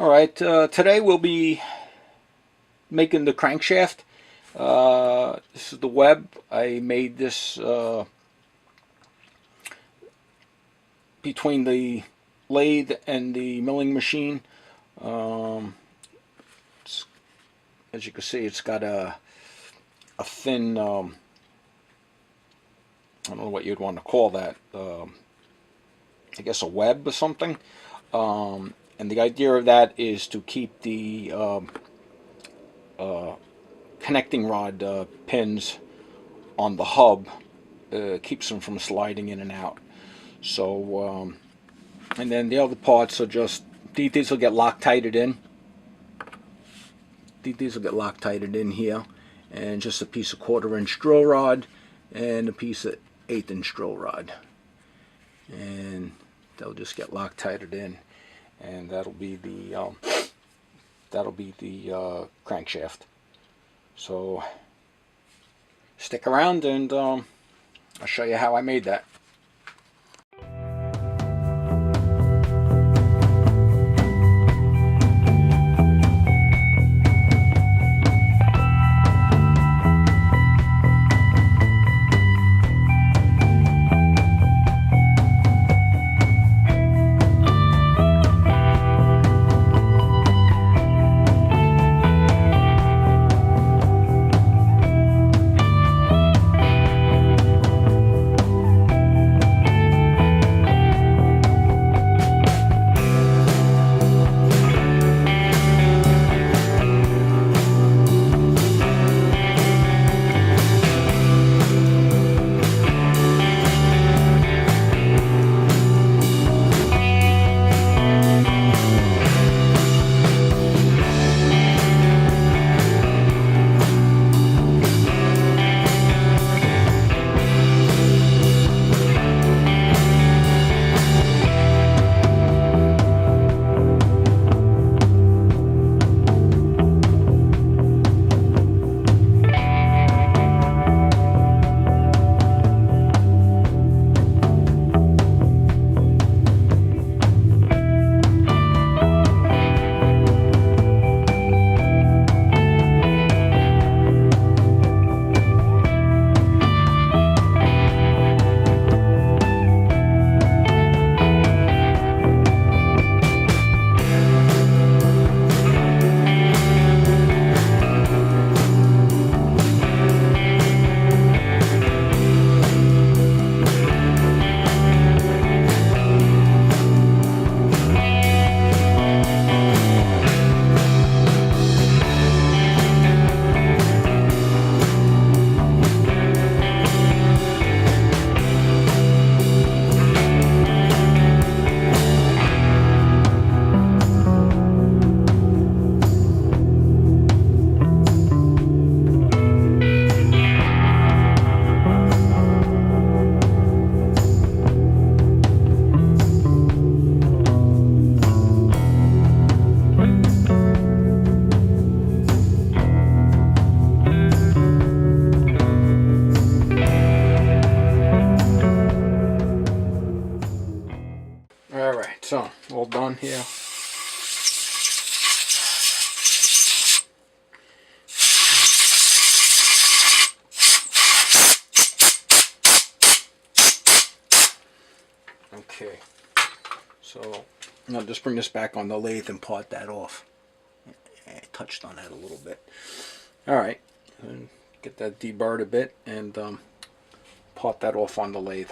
Alright, today we'll be making the crankshaft. This is the web. I made this between the lathe and the milling machine. As you can see, it's got a thin, I don't know what you'd want to call that, I guess a web or something. And the idea of that is to keep the connecting rod pins on the hub, keeps them from sliding in and out. So, and then the other parts are just, these will get Loctited in. These will get Loctited in here. And just a piece of 1/4" drill rod and a piece of 1/8" drill rod. And they'll just get Loctited in. And that'll be the crankshaft. So stick around and I'll show you how I made that. Alright, so all done here. Okay, so I'll just bring this back on the lathe and part that off. I touched on that a little bit. Alright, get that deburred a bit and part that off on the lathe.